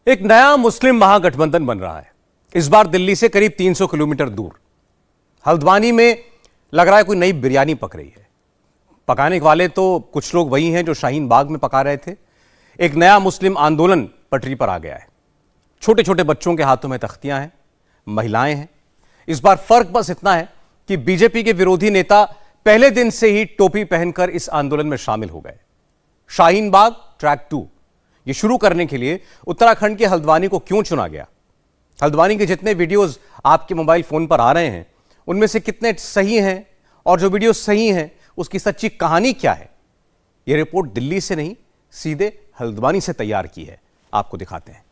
एक नया मुस्लिम महागठबंधन बन रहा है, इस बार दिल्ली से करीब 300 किलोमीटर दूर। हल्द्वानी में लग रहा है कोई नई बिरयानी पक रही है। पकाने वाले तो कुछ लोग वही हैं जो शाहीन बाग में पका रहे थे। एक नया मुस्लिम आंदोलन पटरी पर आ गया है। छोटे छोटे बच्चों के हाथों में तख्तियां हैं, महिलाएं हैं। इस बार फर्क बस इतना है कि बीजेपी के विरोधी नेता पहले दिन से ही टोपी पहनकर इस आंदोलन में शामिल हो गए। शाहीन बाग ट्रैक 2 ये शुरू करने के लिए उत्तराखंड के हल्द्वानी को क्यों चुना गया? हल्द्वानी के जितने वीडियोस आपके मोबाइल फोन पर आ रहे हैं उनमें से कितने सही हैं, और जो वीडियो सही हैं उसकी सच्ची कहानी क्या है? यह रिपोर्ट दिल्ली से नहीं, सीधे हल्द्वानी से तैयार की है। आपको दिखाते हैं।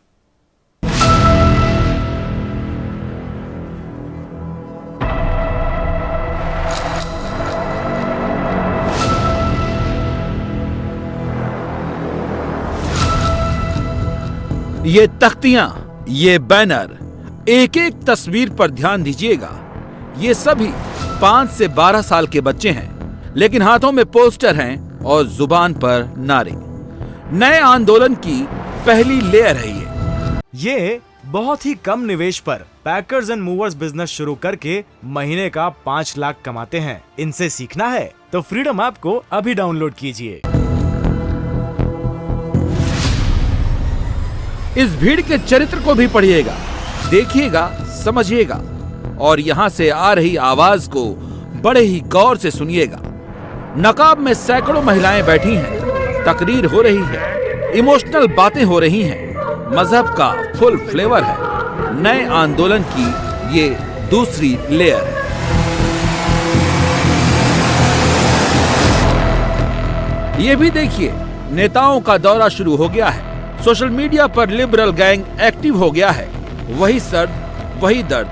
ये तख्तियां, ये बैनर, एक एक तस्वीर पर ध्यान दीजिएगा। ये सभी 5 से 12 साल के बच्चे हैं, लेकिन हाथों में पोस्टर हैं और जुबान पर नारे। नए आंदोलन की पहली लेयर है ये बहुत ही कम निवेश पर पैकर्स एंड मूवर्स बिजनेस शुरू करके महीने का 5 लाख कमाते हैं। इनसे सीखना है तो फ्रीडम ऐप को अभी डाउनलोड कीजिए। इस भीड़ के चरित्र को भी पढ़िएगा, देखिएगा, समझिएगा, और यहाँ से आ रही आवाज को बड़े ही गौर से सुनिएगा। नकाब में सैकड़ों महिलाएं बैठी हैं, तकरीर हो रही है, इमोशनल बातें हो रही हैं, मजहब का फुल फ्लेवर है। नए आंदोलन की ये दूसरी लेयर है। ये भी देखिए, नेताओं का दौरा शुरू हो गया है। सोशल मीडिया पर लिबरल गैंग एक्टिव हो गया है। वही सर्द, वही दर्द,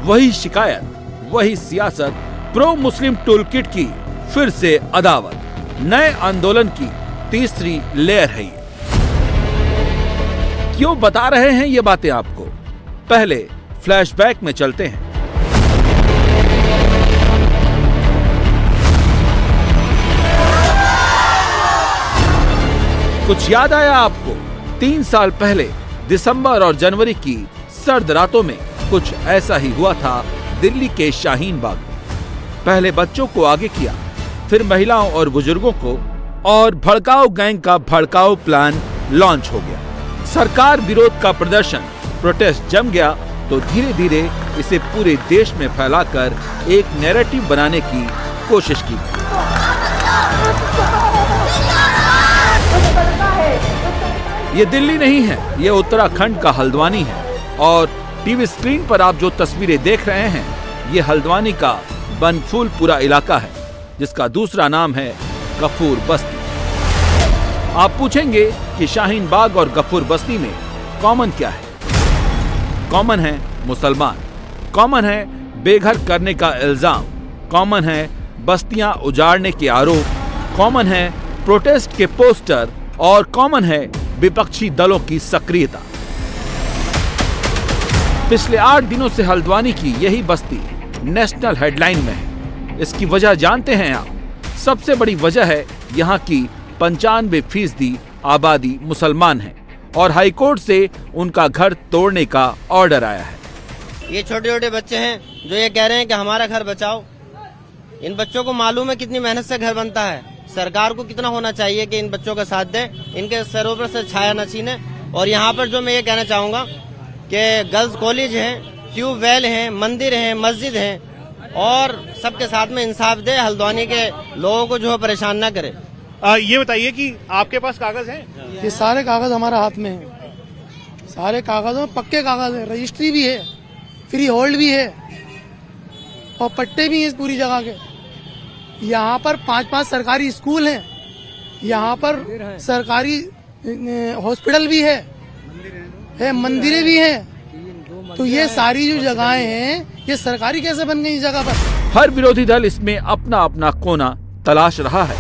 वही शिकायत, वही सियासत। प्रो मुस्लिम टूलकिट की फिर से अदावत। नए आंदोलन की तीसरी लेयर है ये। क्यों बता रहे हैं ये बातें आपको? पहले फ्लैशबैक में चलते हैं। कुछ याद आया आपको? 3 साल पहले दिसंबर और जनवरी की सर्द रातों में कुछ ऐसा ही हुआ था दिल्ली के शाहीन बाग में। पहले बच्चों को आगे किया, फिर महिलाओं और बुजुर्गों को, और भड़काऊ गैंग का भड़काऊ प्लान लॉन्च हो गया। सरकार विरोध का प्रदर्शन, प्रोटेस्ट जम गया तो धीरे धीरे इसे पूरे देश में फैलाकर एक नैरेटिव बनाने की कोशिश की गई। ये दिल्ली नहीं है, ये उत्तराखंड का हल्द्वानी है, और टीवी स्क्रीन पर आप जो तस्वीरें देख रहे हैं ये हल्द्वानी का बनफूलपुरा इलाका है, जिसका दूसरा नाम है गफूर बस्ती। आप पूछेंगे कि शाहीन बाग और गफूर बस्ती में कॉमन क्या है? कॉमन है मुसलमान, कॉमन है बेघर करने का इल्जाम, कॉमन है बस्तियां उजाड़ने के आरोप, कॉमन है प्रोटेस्ट के पोस्टर, और कॉमन है विपक्षी दलों की सक्रियता। पिछले 8 दिनों से हल्द्वानी की यही बस्ती नेशनल हेडलाइन में है। इसकी वजह जानते हैं आप? सबसे बड़ी वजह है यहाँ की 95% आबादी मुसलमान है, और हाईकोर्ट से उनका घर तोड़ने का ऑर्डर आया है। ये छोटे छोटे बच्चे हैं जो ये कह रहे हैं कि हमारा घर बचाओ। इन बच्चों को मालूम है कितनी मेहनत से घर बनता है। सरकार को कितना होना चाहिए कि इन बच्चों का साथ दें, इनके सरों पर से छाया न छीने। और यहाँ पर जो मैं ये कहना चाहूँगा कि गर्ल्स कॉलेज हैं, ट्यूबवेल हैं, मंदिर हैं, मस्जिद हैं, और सबके साथ में इंसाफ दे, हल्द्वानी के लोगों को जो है परेशान ना करे। ये बताइए कि आपके पास कागज हैं? ये सारे कागज हमारे हाथ में हैं। सारे कागजों में पक्के कागज हैं, रजिस्ट्री भी है, फ्री होल्ड भी है, और पट्टे भी हैं इस पूरी जगह के। यहाँ पर 5-5 सरकारी स्कूल हैं, यहाँ पर सरकारी हॉस्पिटल भी है, मंदिरें भी हैं। तो ये सारी जो जगहें हैं ये सरकारी कैसे बन गई इस जगह पर? हर विरोधी दल इसमें अपना अपना कोना तलाश रहा है।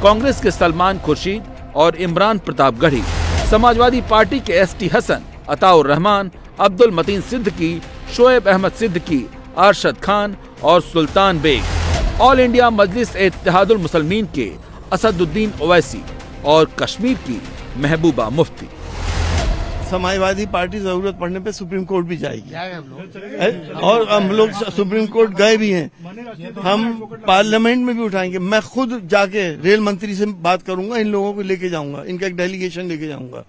कांग्रेस के सलमान खुर्शीद और इमरान प्रताप गढ़ी, समाजवादी पार्टी के एसटी हसन, अताउर रहमान, अब्दुल मतीन सिद्दीकी, शोएब अहमद सिद्दीकी, अरशद खान और सुल्तान बेग, ऑल इंडिया मजलिस इत्तेहादुल मुसलमीन के असदुद्दीन ओवैसी, और कश्मीर की महबूबा मुफ्ती। समाजवादी पार्टी जरूरत पड़ने पे सुप्रीम कोर्ट भी जाएगी और हम लोग सुप्रीम कोर्ट गए भी हैं। हम पार्लियामेंट में भी उठाएंगे। मैं खुद जाके रेल मंत्री से बात करूंगा, इन लोगों को लेके जाऊंगा, इनका एक डेलीगेशन लेके जाऊंगा।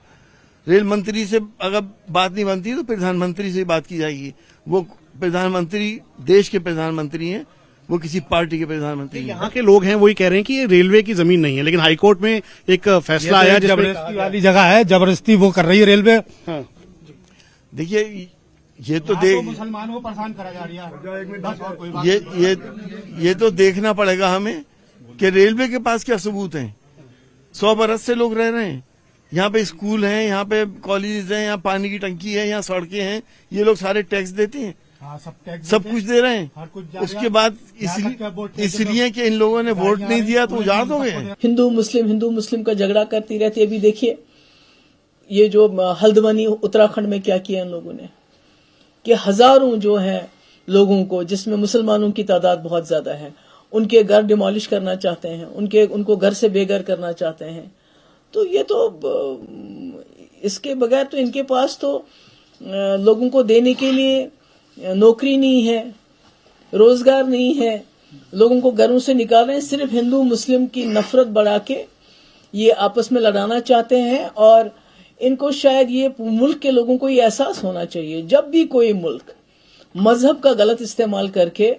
रेल मंत्री से अगर बात नहीं बनती तो प्रधानमंत्री से बात की जाएगी। वो प्रधानमंत्री देश के प्रधानमंत्री हैं, वो किसी पार्टी के प्रधानमंत्री हैं। यहाँ के लोग हैं वही कह रहे हैं कि ये रेलवे की जमीन नहीं है, लेकिन हाईकोर्ट में एक फैसला आया जबरदस्ती वाली जगह है, जबरदस्ती वो कर रही है रेलवे। देखिए ये तो मुसलमानों को परेशान करा जा रही है। ये तो देखना पड़ेगा हमें कि रेलवे के पास क्या सबूत हैं। 100 बरस से लोग रह रहे हैं यहाँ पे, स्कूल हैं, यहाँ पे कॉलेज हैं, यहाँ पानी की टंकी है, यहाँ सड़कें हैं, ये लोग सारे टैक्स देते हैं। सब कुछ दे रहे हैं। उसके बाद इसलिए कि इन लोगों ने वोट नहीं दिया तो उजाड़ दोगे। हिंदू मुस्लिम का झगड़ा करती रहती है। अभी देखिए ये जो हल्द्वानी उत्तराखंड में क्या किया इन लोगों ने, कि हजारों जो हैं लोगों को, जिसमें मुसलमानों की तादाद बहुत ज्यादा है, उनके घर डिमोलिश करना चाहते हैं, उनको घर से बेघर करना चाहते हैं। तो ये तो इसके बगैर तो इनके पास तो लोगों को देने के लिए नौकरी नहीं है, रोजगार नहीं है, लोगों को घरों से निकाल रहे हैं। सिर्फ हिंदू मुस्लिम की नफरत बढ़ा के ये आपस में लड़ाना चाहते हैं। और इनको शायद ये मुल्क के लोगों को ये एहसास होना चाहिए, जब भी कोई मुल्क मजहब का गलत इस्तेमाल करके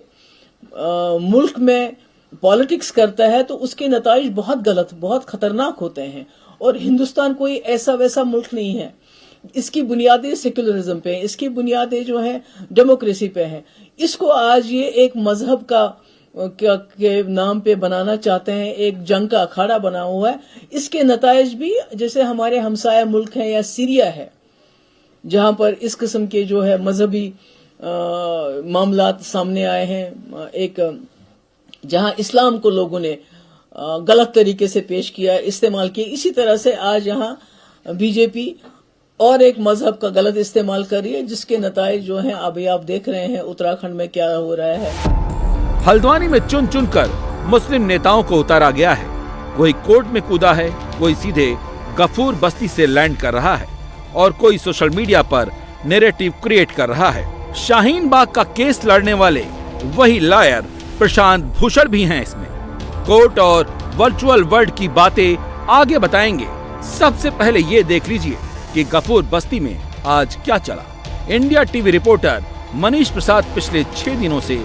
मुल्क में पॉलिटिक्स करता है तो उसके नताइज बहुत गलत, बहुत खतरनाक होते हैं। और हिंदुस्तान कोई ऐसा वैसा मुल्क नहीं है। इसकी बुनियादें सेक्युलरिज्म पे, इसकी बुनियादें जो है डेमोक्रेसी पे है। इसको आज ये एक मजहब के नाम पे बनाना चाहते हैं, एक जंग का अखाड़ा बना हुआ है। इसके नताइज भी जैसे हमारे हमसाया मुल्क है या सीरिया है, जहां पर इस किस्म के जो है मजहबी मामलात सामने आए हैं, एक जहां इस्लाम को लोगों ने गलत तरीके से पेश किया, इस्तेमाल किया। इसी तरह से आज यहाँ बीजेपी और एक मजहब का गलत इस्तेमाल कर रही है, जिसके नताइज जो हैं अभी आप देख रहे हैं उत्तराखंड में क्या हो रहा है। हल्द्वानी में चुन चुन कर मुस्लिम नेताओं को उतारा गया है। कोई कोर्ट में कूदा है, कोई सीधे गफूर बस्ती से लैंड कर रहा है और कोई सोशल मीडिया पर नैरेटिव क्रिएट कर रहा है। शाहीन बाग का केस लड़ने वाले वही लॉयर प्रशांत भूषण भी हैं इसमें। कोर्ट और वर्चुअल वर्ल्ड की बातें आगे बताएंगे। सबसे पहले ये देख लीजिए कि गफूर बस्ती में आज क्या चला। India TV reporter Manish Prasad पिछले 6 दिनों से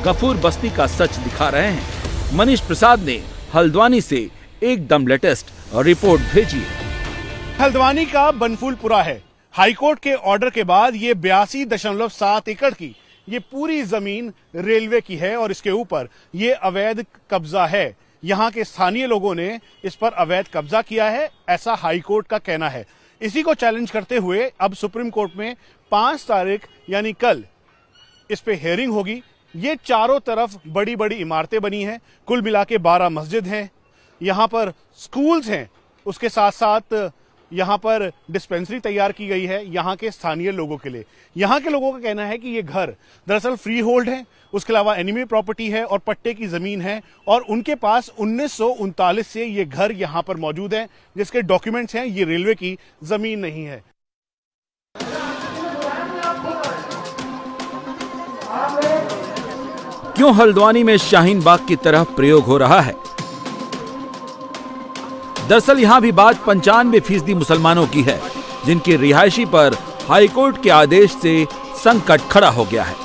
गफूर बस्ती का सच दिखा रहे हैं। मनीष प्रसाद ने हल्द्वानी से एकदम लेटेस्ट रिपोर्ट भेजी है। हल्द्वानी का बनफूलपुरा है। हाईकोर्ट के ऑर्डर के बाद ये 82.7 एकड़ की ये पूरी जमीन रेलवे की है और इसके ऊपर ये अवैध कब्जा है। यहाँ के स्थानीय लोगों ने इस पर अवैध कब्जा किया है, ऐसा हाईकोर्ट का कहना है। इसी को चैलेंज करते हुए अब सुप्रीम कोर्ट में 5 तारीख यानी कल इस पे हेयरिंग होगी। ये चारों तरफ बड़ी बड़ी इमारतें बनी हैं, कुल मिला के 12 मस्जिद हैं, यहाँ पर स्कूल्स हैं, उसके साथ साथ यहाँ पर डिस्पेंसरी तैयार की गई है यहाँ के स्थानीय लोगों के लिए। यहाँ के लोगों का कहना है कि ये घर दरअसल फ्री होल्ड है, उसके अलावा एनिमी प्रॉपर्टी है और पट्टे की जमीन है और उनके पास 1939 से ये घर यहाँ पर मौजूद है, जिसके डॉक्यूमेंट्स हैं। ये रेलवे की जमीन नहीं है। क्यों हल्द्वानी में शाहीन बाग की तरह प्रयोग हो रहा है? दरअसल यहाँ भी बात 95% मुसलमानों की है, जिनकी रिहायशी पर हाईकोर्ट के आदेश से संकट खड़ा हो गया है।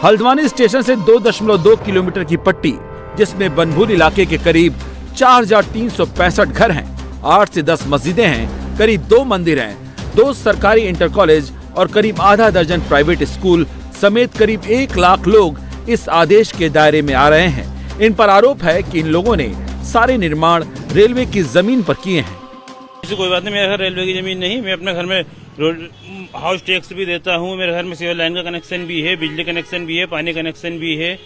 हल्द्वानी स्टेशन से 2.2 किलोमीटर की पट्टी, जिसमें बनभूल इलाके के करीब 4365 घर हैं, 8 से 10 मस्जिदें हैं, करीब 2 मंदिर हैं, 2 सरकारी इंटर कॉलेज और करीब आधा दर्जन प्राइवेट स्कूल समेत करीब 1 लाख लोग इस आदेश के दायरे में आ रहे हैं। इन पर आरोप है कि इन लोगों ने सारे निर्माण रेलवे की जमीन पर किए हैं। कोई बात नहीं, मेरे घर रेलवे की जमीन नहीं, मैं अपने घर में हाउस टैक्स भी देता हूँ, मेरे घर में सिविल लाइन का कनेक्शन भी है, बिजली कनेक्शन भी है, पानी कनेक्शन भी है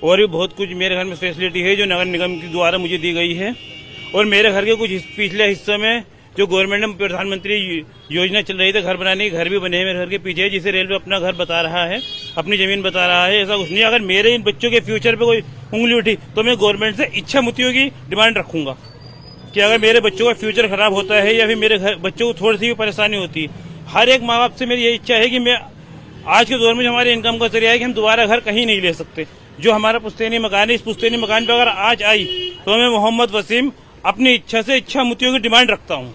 और भी बहुत कुछ मेरे घर में फैसिलिटी है जो नगर निगम के द्वारा मुझे दी गई है। और मेरे घर के कुछ पिछले हिस्सों में जो गवर्नमेंट ने प्रधानमंत्री योजना चल रही थी घर बनाने के, घर भी बने हैं मेरे घर के पीछे, जिसे रेलवे अपना घर बता रहा है, अपनी जमीन बता रहा है। ऐसा कुछ नहीं। अगर मेरे इन बच्चों के फ्यूचर पे कोई उंगली उठी तो मैं गवर्नमेंट से इच्छा मृत्यु की डिमांड रखूंगा कि अगर मेरे बच्चों का फ्यूचर खराब होता है या फिर मेरे बच्चों को थोड़ी सी भी परेशानी होती है, हर एक माँ बाप से मेरी ये इच्छा है कि मैं आज के दौर में जो हमारे इनकम का जरिया है कि हम दोबारा घर कहीं नहीं ले सकते। जो हमारा पुश्तैनी मकान है, इस पुश्तैनी मकान पर अगर आज आई तो मैं मोहम्मद वसीम अपनी इच्छा से इच्छा मुतियों की डिमांड रखता हूँ।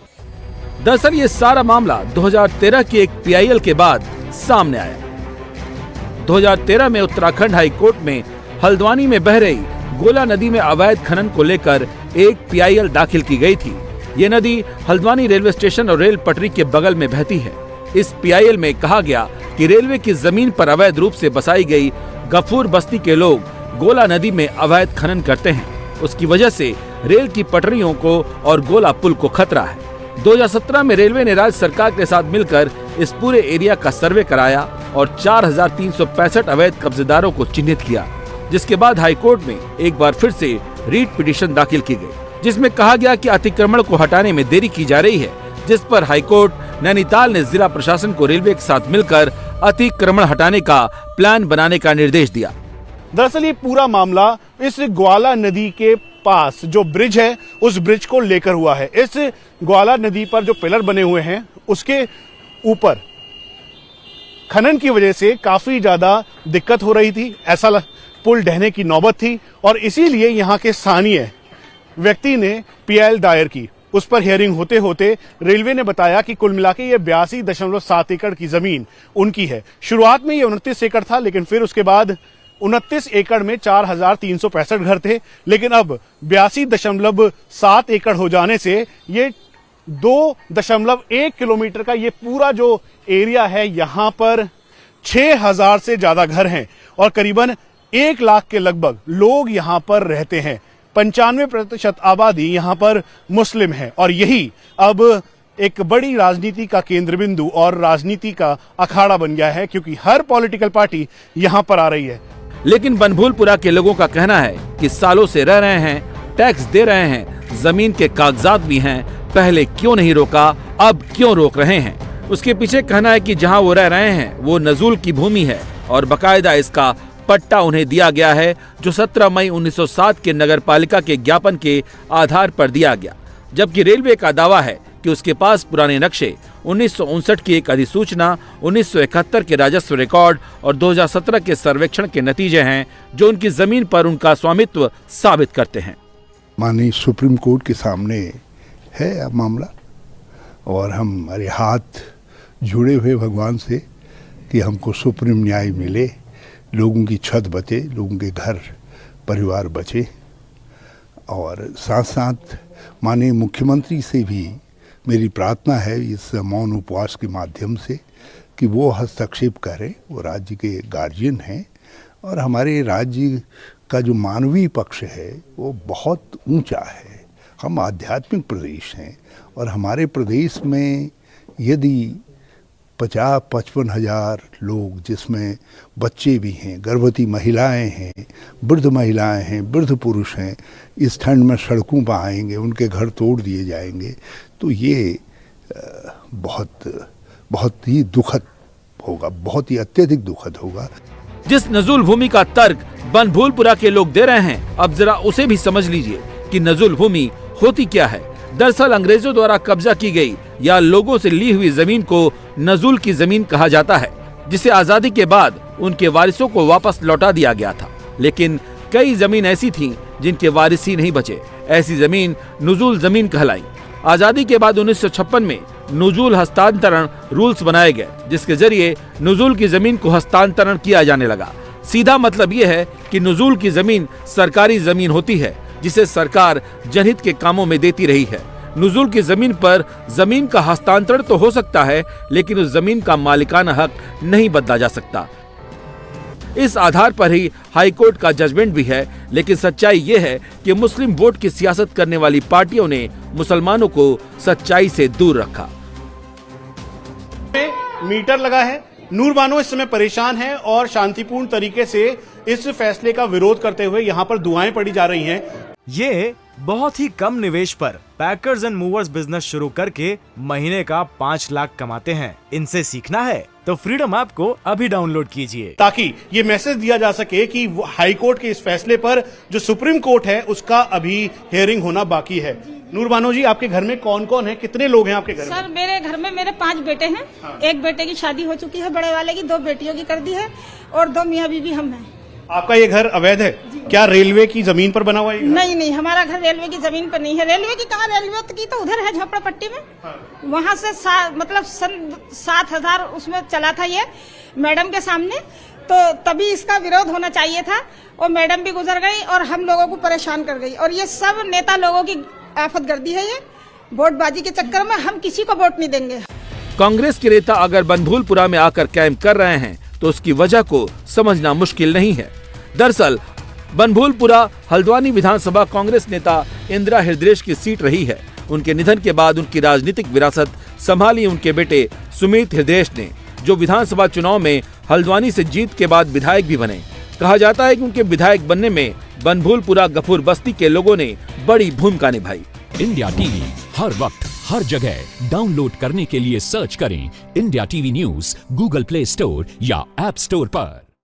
दरअसल ये सारा मामला 2013 की एक PIL के बाद सामने आया। 2013 में उत्तराखंड हाई कोर्ट में हल्द्वानी में बह रही गोला नदी में अवैध खनन को लेकर एक PIL दाखिल की गई थी। ये नदी हल्द्वानी रेलवे स्टेशन और रेल पटरी के बगल में बहती है। इस PIL में कहा गया कि रेलवे की जमीन पर अवैध रूप से बसाई गई गफूर बस्ती के लोग गोला नदी में अवैध खनन करते हैं। उसकी वजह से रेल की पटरियों को और गोला पुल को खतरा है। 2017 में रेलवे ने राज्य सरकार के साथ मिलकर इस पूरे एरिया का सर्वे कराया और 4,365 अवैध कब्जेदारों को चिन्हित किया, जिसके बाद हाईकोर्ट में एक बार फिर से रीट पिटीशन दाखिल की गई, जिसमें कहा गया कि अतिक्रमण को हटाने में देरी की जा रही है, जिस पर हाईकोर्ट नैनीताल ने जिला प्रशासन को रेलवे के साथ मिलकर अतिक्रमण हटाने का प्लान बनाने का निर्देश दिया। दरअसल ये पूरा मामला इस ग्वाला नदी के पास जो ब्रिज है उस ब्रिज को लेकर हुआ है। इस ग्वाला नदी पर जो पिलर बने हुए हैं उसके ऊपर खनन की वजह से काफी ज्यादा दिक्कत हो रही थी, ऐसा पुल ढहने की नौबत थी और इसीलिए यहाँ के स्थानीय व्यक्ति ने PIL दायर की। उस पर हियरिंग होते होते रेलवे ने बताया कि कुल मिला के ये 82.7 एकड़ की जमीन उनकी है। शुरुआत में ये 29 एकड़ था, लेकिन फिर उसके बाद 29 एकड़ में 4,365 घर थे, लेकिन अब 82.7 एकड़ हो जाने से ये 2.1 किलोमीटर का ये पूरा जो एरिया है यहाँ पर 6,000 से ज्यादा घर हैं और करीबन 1 लाख के लगभग लोग यहाँ पर रहते हैं। 95% आबादी यहाँ पर मुस्लिम है और यही अब एक बड़ी राजनीति का केंद्र बिंदु और राजनीति का अखाड़ा बन गया है, क्योंकि हर पॉलिटिकल पार्टी यहाँ पर आ रही है। लेकिन बनभूलपुरा के लोगों का कहना है कि सालों से रह रहे हैं, टैक्स दे रहे हैं, जमीन के कागजात भी हैं, पहले क्यों नहीं रोका, अब क्यों रोक रहे हैं। उसके पीछे कहना है कि जहां वो रह रहे हैं वो नजूल की भूमि है और बकायदा इसका पट्टा उन्हें दिया गया है, जो 17 मई 1907 के नगर पालिका के ज्ञापन के आधार पर दिया गया, जबकि रेलवे का दावा है कि उसके पास पुराने नक्शे, 1959 की एक अधिसूचना, 1971 के राजस्व रिकॉर्ड और 2017 के सर्वेक्षण के नतीजे हैं, जो उनकी जमीन पर उनका स्वामित्व साबित करते हैं। माननीय सुप्रीम कोर्ट के सामने है अब मामला और हमारे हाथ जुड़े हुए भगवान से कि हमको सुप्रीम न्याय मिले, लोगों की छत बचे, लोगों के घर परिवार बचे और साथ साथ माननीय मुख्यमंत्री से भी मेरी प्रार्थना है इस मौन उपवास के माध्यम से कि वो हस्तक्षेप करें। वो राज्य के गार्जियन हैं और हमारे राज्य का जो मानवीय पक्ष है वो बहुत ऊंचा है। हम आध्यात्मिक प्रदेश हैं और हमारे प्रदेश में यदि 50-55 हजार लोग, जिसमें बच्चे भी हैं, गर्भवती महिलाएं हैं, वृद्ध महिलाएं हैं, वृद्ध पुरुष हैं, इस ठंड में सड़कों पर आएंगे, उनके घर तोड़ दिए जाएंगे, तो ये बहुत ही दुखद होगा, बहुत ही अत्यधिक दुखद होगा। जिस नजूल भूमि का तर्क बनभूलपुरा के लोग दे रहे हैं, अब जरा उसे भी समझ लीजिए कि नजूल भूमि होती क्या है। दरअसल अंग्रेजों द्वारा कब्जा की गई या लोगों से ली हुई जमीन को नजूल की जमीन कहा जाता है, जिसे आजादी के बाद उनके वारिसों को वापस लौटा दिया गया था। लेकिन कई जमीन ऐसी थीं जिनके वारिस ही नहीं बचे, ऐसी जमीन नुजूल जमीन कहलाई। आजादी के बाद 1956 में नुजूल हस्तांतरण रूल्स बनाए गए, जिसके जरिए नुजूल की जमीन को हस्तांतरण किया जाने लगा। सीधा मतलब यह है कि नुजूल की जमीन सरकारी जमीन होती है, जिसे सरकार जनहित के कामों में देती रही है। नुजूल की जमीन पर जमीन का हस्तांतरण तो हो सकता है, लेकिन उस जमीन का मालिकाना हक नहीं बदला जा सकता। इस आधार पर ही हाई कोर्ट का जजमेंट भी है। लेकिन सच्चाई ये है कि मुस्लिम वोट की सियासत करने वाली पार्टियों ने मुसलमानों को सच्चाई से दूर रखा। मीटर लगा है, नूर बानो इस समय परेशान है और शांतिपूर्ण तरीके से इस फैसले का विरोध करते हुए यहाँ पर दुआएं पड़ी जा रही हैं। ये बहुत ही कम निवेश पर पैकर्स एंड मूवर्स बिजनेस शुरू करके महीने का 5 लाख कमाते हैं। इनसे सीखना है तो फ्रीडम ऐप को अभी डाउनलोड कीजिए, ताकि ये मैसेज दिया जा सके कि हाई कोर्ट के इस फैसले पर जो सुप्रीम कोर्ट है उसका अभी हियरिंग होना बाकी है। नूरबानो जी, आपके घर में कौन कौन है, कितने लोग हैं आपके घर में? सर, मेरे घर में मेरे 5 बेटे हैं। एक बेटे की शादी हो चुकी है, बड़े वाले की, 2 बेटियों की कर दी है और 2 मियाँ बीवी हम हैं। आपका ये घर अवैध है? क्या रेलवे की जमीन पर बना हुआ है? नहीं, हमारा घर रेलवे की जमीन पर नहीं है। रेलवे की कहाँ? रेलवे की तो उधर है झोपड़पट्टी में। वहाँ से मतलब सन 7,000 उसमें चला था ये मैडम के सामने, तो तभी इसका विरोध होना चाहिए था। और मैडम भी गुजर गई और हम लोगों को परेशान कर गई। और ये सब नेता लोगों की आफत गर्दी है। ये वोटबाजी के चक्कर में हम किसी को वोट नहीं देंगे। कांग्रेस के नेता अगर बनभूलपुरा में आकर कैंप कर रहे हैं तो उसकी वजह को समझना मुश्किल नहीं है। दरअसल बनभूलपुरा हल्द्वानी विधानसभा कांग्रेस नेता इंदिरा हृदयेश की सीट रही है। उनके निधन के बाद उनकी राजनीतिक विरासत संभाली उनके बेटे सुमित हृदयेश ने, जो विधानसभा चुनाव में हल्द्वानी से जीत के बाद विधायक भी बने। कहा जाता है कि उनके विधायक बनने में बनभूलपुरा गफूर बस्ती के लोगों ने बड़ी भूमिका निभाई। इंडिया टीवी हर वक्त हर जगह डाउनलोड करने के लिए सर्च करें India TV news Google play store या ऐप स्टोर पर।